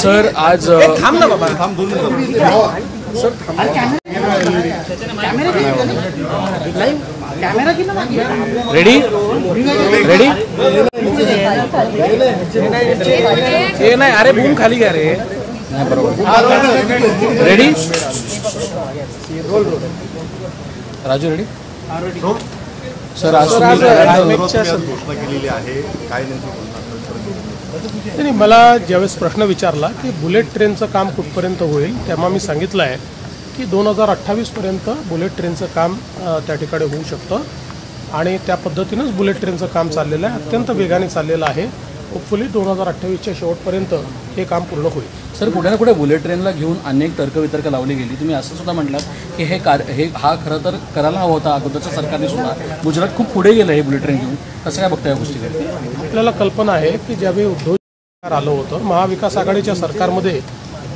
Sir आज थांब ना बाबा, थांब 2 मिनिट सर, रेडी रेडी हे नाही, अरे बूम खाली घ्या रे. रेडी राजू रेडी सर आज घोषणा केलेली आहे, काय नाही, मला ज्यावेळेस प्रश्न विचारला की बुलेट ट्रेनचं काम कुठपर्यंत होईल तेव्हा मी सांगितलं आहे की 2028पर्यंत बुलेट ट्रेनचं काम त्या ठिकाणी होऊ शकतं आणि त्या पद्धतीनंच बुलेट ट्रेनचं काम चाललेलं आहे, अत्यंत वेगाने चाललेलं आहे. होपफुली 2028च्या शेवटपर्यंत हे काम पूर्ण होईल. सर कुठे ना कुठे बुलेट ट्रेनला घेऊन अनेक तर्कवितर्क लावली गेली. तुम्ही असं सुद्धा म्हटलात की हा खरं तर करायला हवा होता अगोदरच्या सरकारने सुद्धा. गुजरात खूप पुढे गेलं हे बुलेट ट्रेन घेऊन. कसं काय बघता या गोष्टीकडे? आपल्याला कल्पना आहे की ज्यावेळी उद्धव सरकार आलं होतं महाविकास आघाडीच्या सरकारमध्ये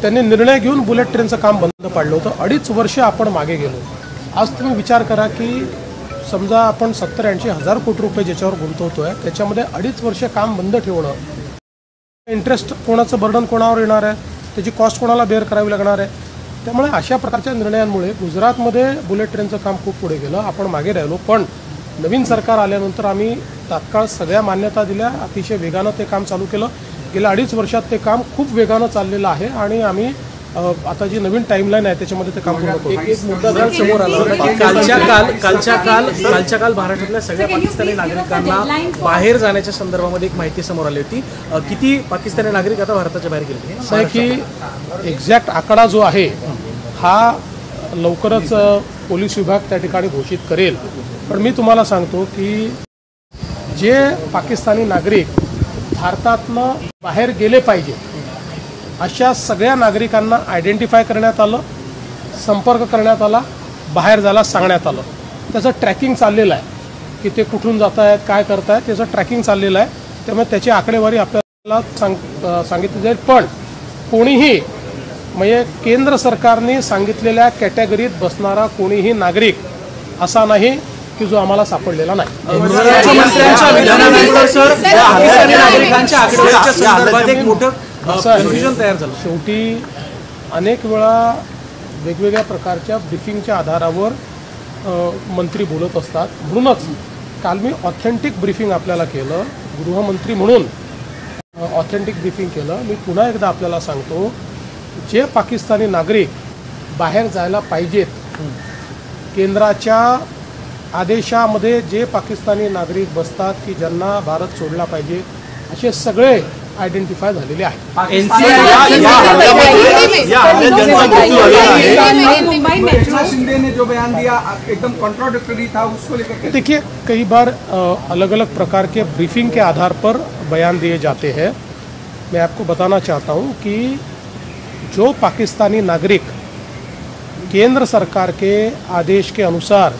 त्यांनी निर्णय घेऊन बुलेट ट्रेनचं काम बंद पाडलं होतं. 2.5 वर्ष आपण मागे गेलो. आज तुम्ही विचार करा की समजा आपण 70-80 हजार कोटी रुपये ज्याच्यावर गुंतवतोय त्याच्यामध्ये 2.5 वर्ष काम बंद ठेवणं, इंटरेस्ट कोणाचं बर्डन कोणावर येणार आहे, त्याची कॉस्ट कोणाला बेअर करावी लागणार आहे. त्यामुळे अशा प्रकारच्या निर्णयांमुळे गुजरातमध्ये बुलेट ट्रेनचं काम खूप पुढे गेलं, आपण मागे राहिलो. पण नवीन सरकार आल्यानंतर आम्ही तात्काळ सगळ्या मान्यता दिल्या, अतिशय वेगानं ते काम चालू केलं. गेल्या 2.5 वर्षात ते काम खूप वेगानं चाललेलं आहे आणि आम्ही आता जी नवीन टाइमलाईन आहे त्याच्यामध्ये ते काम पूर्ण करू. एक मुद्दा जर समोर आला की कालच्या काल महाराष्ट्रातल्या सगळ्या पाकिस्तानी नागरिकांना बाहेर जाण्याच्या संदर्भामध्ये एक माहिती समोर आली होती. किती पाकिस्तानी नागरिक आता भारताच्या बाहेर गेले? असं आहे की एक्झॅक्ट आकडा जो आहे हा लवकरच पोलीस विभाग त्या ठिकाणी घोषित करेल. पण मी तुम्हाला सांगतो की जे पाकिस्तानी नागरिक भारतातनं बाहेर गेले पाहिजे अशा सगळ्या नागरिकांना आयडेंटिफाय करण्यात आलं, संपर्क करण्यात आला, बाहेर जायला सांगण्यात आलं. त्याचं ट्रॅकिंग चाललेलं आहे की ते कुठून जात आहेत, काय करत आहेत, त्याचं ट्रॅकिंग चाललेलं आहे. त्यामुळे त्याची आकडेवारी आपल्याला सांगितली जाईल. पण कोणीही म्हणजे केंद्र सरकारने सांगितलेल्या कॅटेगरीत बसणारा कोणीही नागरिक असा नाही की जो आम्हाला सापडलेला नाही. मुख्यमंत्र्यांच्या विधानानंतर सर पाकिस्तानी नागरिकांच्या आकडेवारीच्या संदर्भात एक मोठं कन्फ्युजन तयार झालं. शेवटी अनेक वेळा वेगवेगळ्या प्रकारच्या ब्रीफिंगच्या आधारावर मंत्री बोलत असतात. म्हणूनच काल मी ऑथेंटिक ब्रीफिंग आपल्याला केलं, गृहमंत्री म्हणून ऑथेंटिक ब्रीफिंग केलं. मी पुन्हा एकदा आपल्याला सांगतो, जे पाकिस्तानी नागरिक बाहेर जायला पाहिजेत, केंद्राच्या आदेशामध्ये जे पाकिस्तानी नागरिक बसतात की ज्यांना भारत सोडला पाहिजे असे सगळे आयडेंटिफाय झालेले आहेत. देखिए कई बार अलग अलग प्रकार के ब्रीफिंग के आधार पर बयान दिए जाते हैं. मैं आपको बताना चाहता हूं कि जो पाकिस्तानी नागरिक केंद्र सरकार के आदेश के अनुसार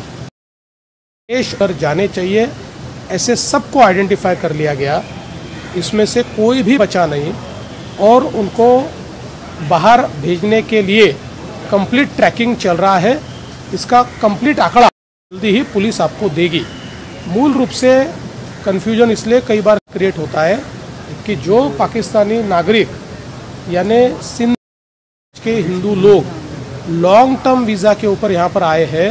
देश पर जाने चाहिए ऐसे सबको आइडेंटिफाई कर लिया गया. इसमें से कोई भी बचा नहीं और उनको बाहर भेजने के लिए कंप्लीट ट्रैकिंग चल रहा है. इसका कंप्लीट आंकड़ा जल्दी ही पुलिस आपको देगी. मूल रूप से कन्फ्यूजन इसलिए कई बार क्रिएट होता है कि जो पाकिस्तानी नागरिक यानी सिंध के हिंदू लोग लॉन्ग टर्म वीज़ा के ऊपर यहाँ पर आए हैं,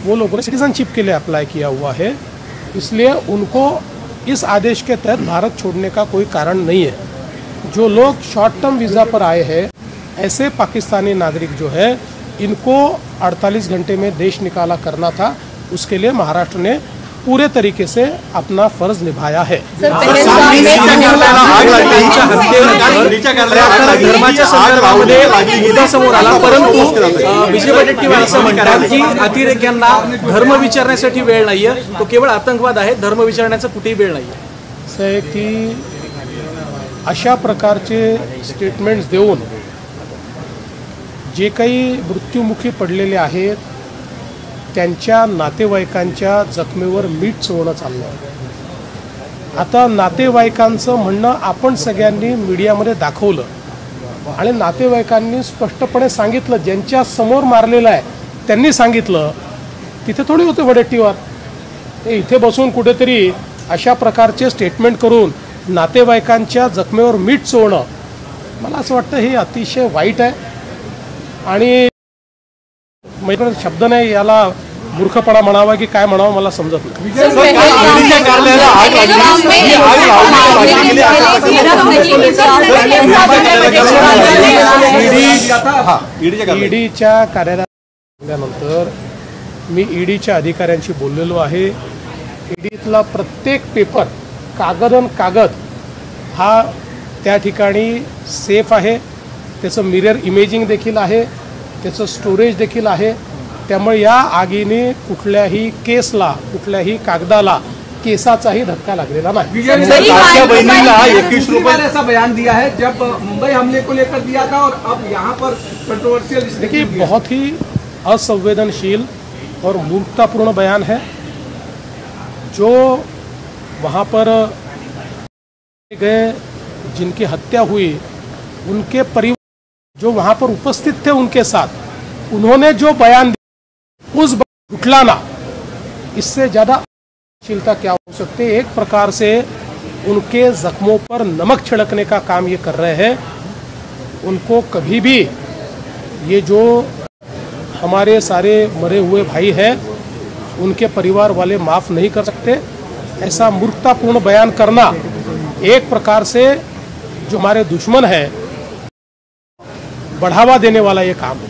वो लोगों ने सिटीजनशिप के लिए अप्लाई किया हुआ है, इसलिए उनको इस आदेश के तहत भारत छोड़ने का कोई कारण नहीं है. जो लोग शॉर्ट टर्म वीज़ा पर आए हैं ऐसे पाकिस्तानी नागरिक जो है इनको 48 घंटे में देश निकाला करना था. उसके लिए महाराष्ट्र ने पूरे तरीके से अपना फर्ज निभाया है. धर्माच्या संदर्भामध्ये मुद्दा समोर आला, परंतु विजय वडेट्टीवार असं म्हणतात की अतिरेक्यांना धर्म विचारण्यासाठी वेळ नाहीये, तो केवळ आतंकवाद आहे, धर्म विचारण्याचा कुठेही वेळ नाहीये. असं आहे की अशा प्रकारचे स्टेटमेंट्स देऊन जे काही मृत्युमुखी पडलेले आहेत त्यांच्या नातेवाईकांच्या जखमेवर मीठ चोळणं चाललं आहे. आता नातेवाईकांचं म्हणणं आपण सगळ्यांनी मीडियामध्ये दाखवलं आणि नातेवाईकांनी स्पष्टपणे सांगितलं, ज्यांच्या समोर मारलेलं आहे त्यांनी सांगितलं. तिथे थोडी होते वडेट्टीवार, ते इथे बसून कुठेतरी अशा प्रकारचे स्टेटमेंट करून नातेवाईकांच्या जखमेवर मीठ चोळणं मला असं वाटतं हे अतिशय वाईट आहे आणि माझ्याकडे शब्द नाही याला मूर्खपणा म्हणावा की काय म्हणावं मला समजत नाही. ईडीच्या कार्यालयाला आग लागली ही आग लावण्याची गेली ईडीच्या कार्यालयानंतर मी ईडीच्या अधिकाऱ्यांशी बोललेलो आहे. ईडीतला प्रत्येक पेपर कागद हा त्या ठिकाणी सेफ आहे, त्याचं मिरर इमेजिंग देखील आहे, त्याचं स्टोरेज देखील आहे. त्यामुळे या आगीने कुठल्याही केसला कुठल्याही कागदाला केसाचाही धक्का लागलेला नाही. बहिणीला 21 रुपये ऐसा बयान दिया है जब मुंबई हमले को लेकर दिया था और अब यहाँ पर कंट्रोवर्शियल। देखिए बहुत ही असंवेदनशील और मूर्खतापूर्ण बयान है. जो वहाँ पर गए जिनकी हत्या हुई उनके परिवार जो वहाँ पर उपस्थित थे उनके साथ उन्होंने जो बयान दिया उस झुठलाना इससे ज़्यादा शीलता क्या हो सकती है. एक प्रकार से उनके जख्मों पर नमक छिड़कने का काम ये कर रहे हैं. उनको कभी भी ये जो हमारे सारे मरे हुए भाई हैं उनके परिवार वाले माफ़ नहीं कर सकते. ऐसा मूर्खतापूर्ण बयान करना एक प्रकार से जो हमारे दुश्मन है बढ़ावा देने वाला ये काम है.